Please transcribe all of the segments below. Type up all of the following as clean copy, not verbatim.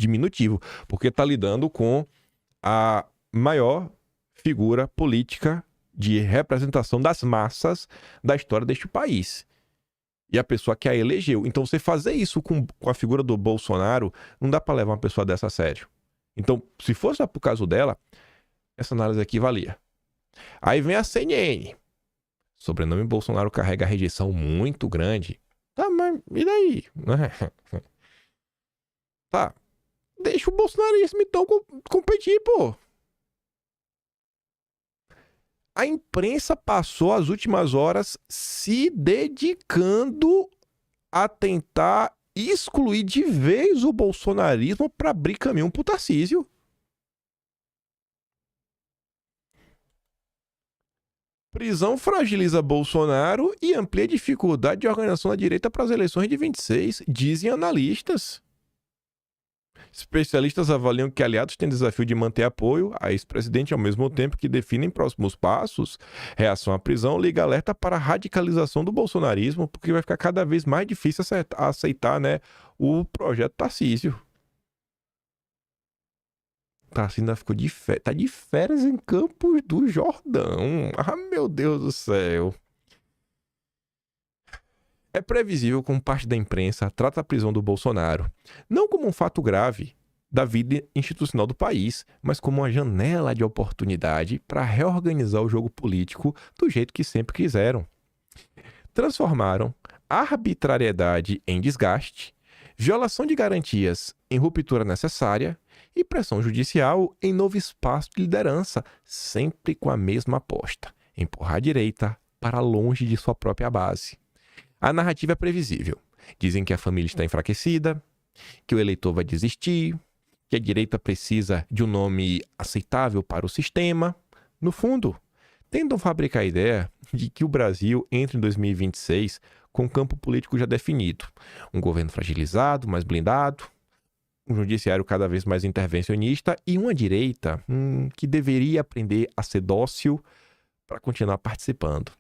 diminutivo, porque está lidando com a maior figura política de representação das massas da história deste país. E a pessoa que a elegeu. Então, você fazer isso com a figura do Bolsonaro, não dá para levar uma pessoa dessa a sério. Então, se fosse por caso dela, essa análise aqui valia. Aí vem a CNN. Sobrenome Bolsonaro carrega rejeição muito grande. Tá, mas e daí? Tá, deixa o bolsonarismo então competir, pô. A imprensa passou as últimas horas se dedicando a tentar excluir de vez o bolsonarismo para abrir caminho pro Tarcísio. Prisão fragiliza Bolsonaro e amplia a dificuldade de organização da direita para as eleições de 26, dizem analistas. Especialistas avaliam que aliados têm desafio de manter apoio a ex-presidente ao mesmo tempo que definem próximos passos. Reação à prisão liga alerta para a radicalização do bolsonarismo, porque vai ficar cada vez mais difícil aceitar, né, o projeto Tarcísio. Tarcísio ficou tá de férias em Campos do Jordão. Ah, meu Deus do céu. É previsível como parte da imprensa trata a prisão do Bolsonaro não como um fato grave da vida institucional do país, mas como uma janela de oportunidade para reorganizar o jogo político do jeito que sempre quiseram. Transformaram arbitrariedade em desgaste, violação de garantias em ruptura necessária e pressão judicial em novo espaço de liderança, sempre com a mesma aposta: empurrar a direita para longe de sua própria base. A narrativa é previsível. Dizem que a família está enfraquecida, que o eleitor vai desistir, que a direita precisa de um nome aceitável para o sistema. No fundo, tentam fabricar a ideia de que o Brasil entra em 2026 com um campo político já definido. Um governo fragilizado, mais blindado, um judiciário cada vez mais intervencionista e uma direita que deveria aprender a ser dócil para continuar participando.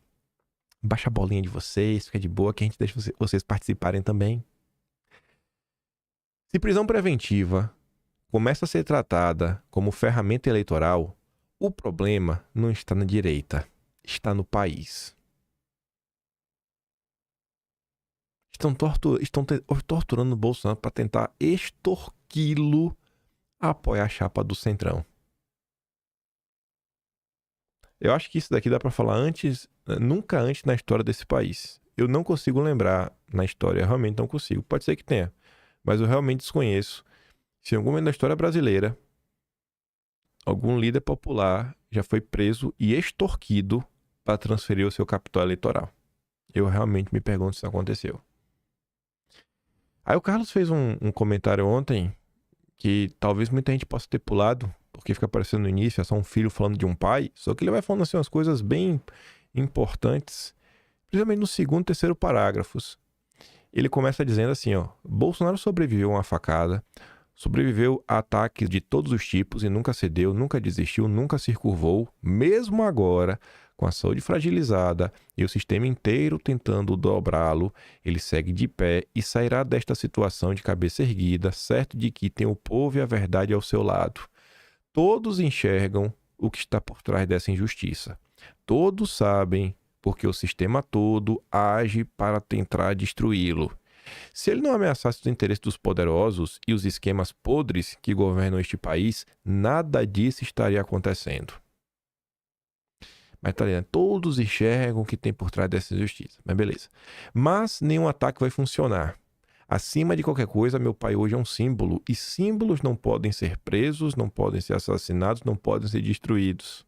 Baixa a bolinha de vocês, fica de boa que a gente deixa vocês participarem também. Se prisão preventiva começa a ser tratada como ferramenta eleitoral, o problema não está na direita, está no país. Estão torturando o Bolsonaro para tentar extorquí-lo a apoiar a chapa do Centrão. Eu acho que isso daqui dá para falar nunca antes na história desse país. Eu não consigo lembrar na história, realmente não consigo. Pode ser que tenha, mas eu realmente desconheço se em algum momento da história brasileira algum líder popular já foi preso e extorquido para transferir o seu capital eleitoral. Eu realmente me pergunto se isso aconteceu. Aí o Carlos fez um comentário ontem que talvez muita gente possa ter pulado, porque fica aparecendo no início, é só um filho falando de um pai, só que ele vai falando assim umas coisas bem importantes, principalmente no segundo e terceiro parágrafos. Ele começa dizendo assim, ó: Bolsonaro sobreviveu a uma facada, sobreviveu a ataques de todos os tipos e nunca cedeu, nunca desistiu, nunca se curvou, mesmo agora, com a saúde fragilizada e o sistema inteiro tentando dobrá-lo, ele segue de pé e sairá desta situação de cabeça erguida, certo de que tem o povo e a verdade ao seu lado. Todos enxergam o que está por trás dessa injustiça. Todos sabem porque o sistema todo age para tentar destruí-lo. Se ele não ameaçasse os interesses dos poderosos e os esquemas podres que governam este país, nada disso estaria acontecendo. Mas tá ligado? Todos enxergam o que tem por trás dessa injustiça. Mas beleza. Mas nenhum ataque vai funcionar. Acima de qualquer coisa, meu pai hoje é um símbolo. E símbolos não podem ser presos, não podem ser assassinados, não podem ser destruídos.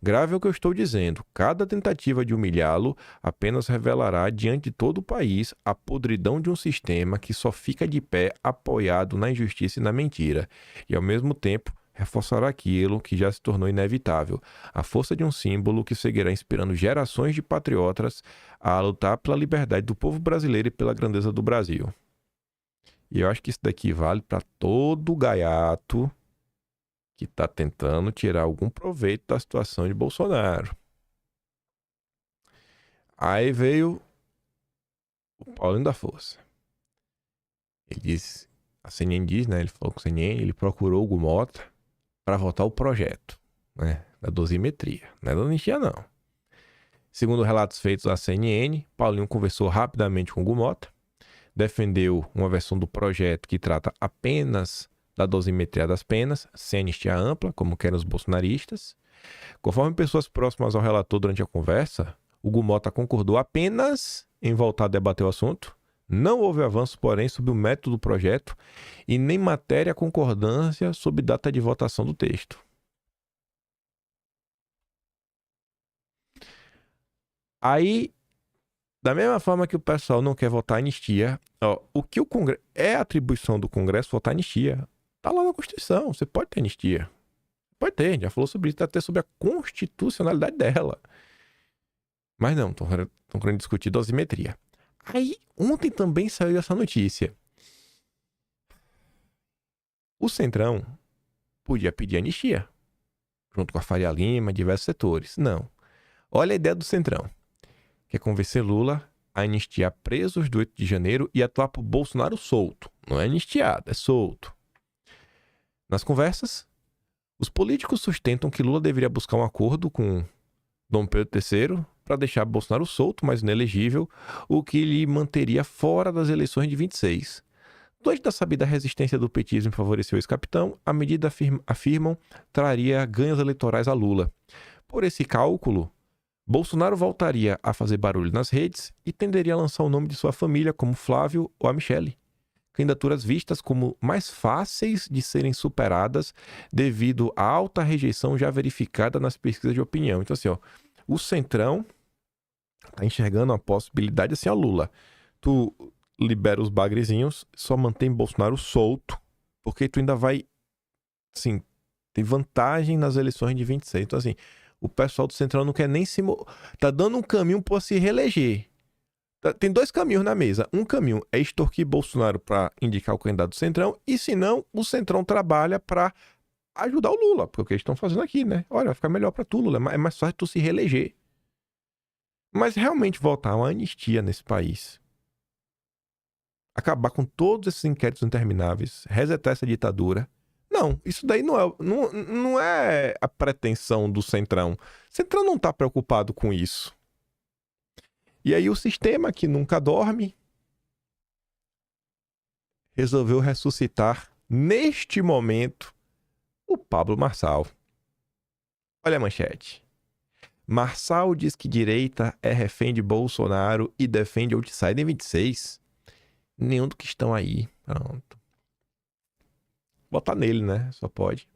Grave é o que eu estou dizendo. Cada tentativa de humilhá-lo apenas revelará diante de todo o país a podridão de um sistema que só fica de pé apoiado na injustiça e na mentira. E ao mesmo tempo reforçará aquilo que já se tornou inevitável, a força de um símbolo que seguirá inspirando gerações de patriotas a lutar pela liberdade do povo brasileiro e pela grandeza do Brasil. E eu acho que isso daqui vale para todo gaiato que está tentando tirar algum proveito da situação de Bolsonaro. Aí veio o Paulinho da Força. Ele disse: A CNN diz, né? Ele falou com a CNN, ele procurou o Gumota para votar o projeto, né? Da dosimetria. Não é da anistia, não. Segundo relatos feitos à CNN, Paulinho conversou rapidamente com o Gumota, defendeu uma versão do projeto que trata apenas da dosimetria das penas, sem anistia ampla, como querem os bolsonaristas. Conforme pessoas próximas ao relator durante a conversa, o Gumota concordou apenas em voltar a debater o assunto. Não houve avanço, porém, sobre o método do projeto e nem matéria concordância sobre data de votação do texto. Aí, da mesma forma que o pessoal não quer votar anistia, o que o Congresso é atribuição do Congresso votar anistia. Tá lá na Constituição, você pode ter anistia. Pode ter, já falou sobre isso, até sobre a constitucionalidade dela. Mas não, estão querendo discutir dosimetria. Aí, ontem também saiu essa notícia. O Centrão podia pedir anistia, junto com a Faria Lima, diversos setores. Não. Olha a ideia do Centrão. Quer convencer Lula a anistiar presos do 8 de janeiro e atuar por Bolsonaro solto. Não é anistiado, é solto. Nas conversas, os políticos sustentam que Lula deveria buscar um acordo com Dom Pedro III para deixar Bolsonaro solto, mas inelegível, o que lhe manteria fora das eleições de 26. Diante da sabida resistência do petismo em favorecer o ex-capitão, a medida, afirmam, traria ganhos eleitorais a Lula. Por esse cálculo, Bolsonaro voltaria a fazer barulho nas redes e tenderia a lançar o nome de sua família, como Flávio ou a Michele. Candidaturas vistas como mais fáceis de serem superadas devido à alta rejeição já verificada nas pesquisas de opinião. Então, assim, o Centrão tá enxergando a possibilidade assim, Lula, tu libera os bagrezinhos, só mantém Bolsonaro solto, porque tu ainda vai, assim, ter vantagem nas eleições de 26. Então, assim, o pessoal do Centrão não quer nem se... Tá dando um caminho para se reeleger. Tem dois caminhos na mesa. Um caminho é extorquir Bolsonaro para indicar o candidato do Centrão, e se não, o Centrão trabalha para ajudar o Lula, porque o que eles estão fazendo aqui, né? Olha, vai ficar melhor para tu, Lula, é mais fácil tu se reeleger. Mas realmente voltar uma anistia nesse país, acabar com todos esses inquéritos intermináveis, resetar essa ditadura, não, isso daí não é a pretensão do Centrão. O Centrão não está preocupado com isso. E aí o sistema, que nunca dorme, resolveu ressuscitar, neste momento, o Pablo Marçal. Olha a manchete. Marçal diz que direita é refém de Bolsonaro e defende outsider em 26. Nenhum dos que estão aí. Pronto. Botar nele, né? Só pode.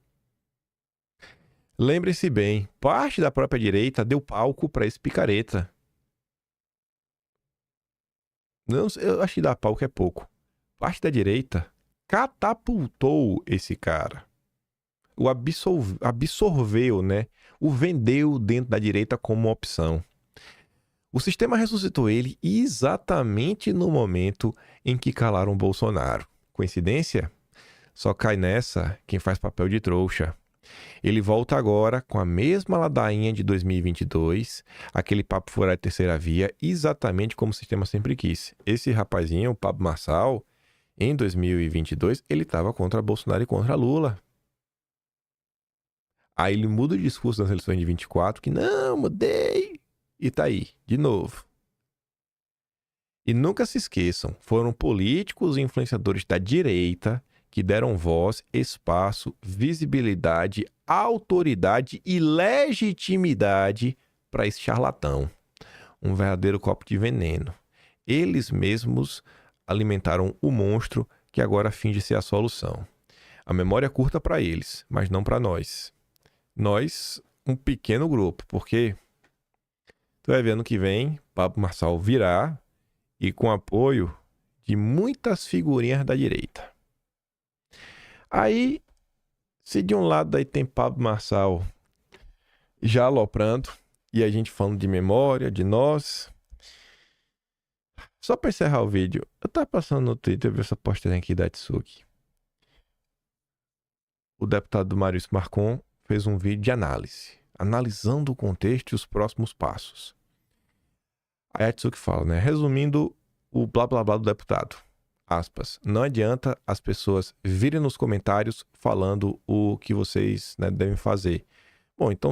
Lembre-se bem, parte da própria direita deu palco para esse picareta. Não, eu acho que dar palco é pouco. Parte da direita catapultou esse cara. O absorveu, né? O vendeu dentro da direita como uma opção. O sistema ressuscitou ele exatamente no momento em que calaram Bolsonaro. Coincidência? Só cai nessa quem faz papel de trouxa. Ele volta agora com a mesma ladainha de 2022, aquele papo furado de terceira via, exatamente como o sistema sempre quis. Esse rapazinho, o Pablo Marçal, em 2022, ele estava contra Bolsonaro e contra Lula. Aí ele muda o discurso nas eleições de 24, que não, mudei, e tá aí, de novo. E nunca se esqueçam, foram políticos e influenciadores da direita que deram voz, espaço, visibilidade, autoridade e legitimidade para esse charlatão. Um verdadeiro copo de veneno. Eles mesmos alimentaram o monstro que agora finge ser a solução. A memória é curta para eles, mas não para nós. Nós, um pequeno grupo, porque tu vai ver ano que vem, Pablo Marçal virá e com apoio de muitas figurinhas da direita. Aí, se de um lado aí tem Pablo Marçal já aloprando, e a gente falando de memória, de nós. Só para encerrar o vídeo, eu tava passando no Twitter, eu vi essa postagem aqui da Tsuki. O deputado Maurício Marcon fez um vídeo de análise, analisando o contexto e os próximos passos. Aí a Tsuki fala, né? Resumindo o blá blá blá do deputado. aspas. Não adianta as pessoas virem nos comentários falando o que vocês, né, devem fazer. Bom, então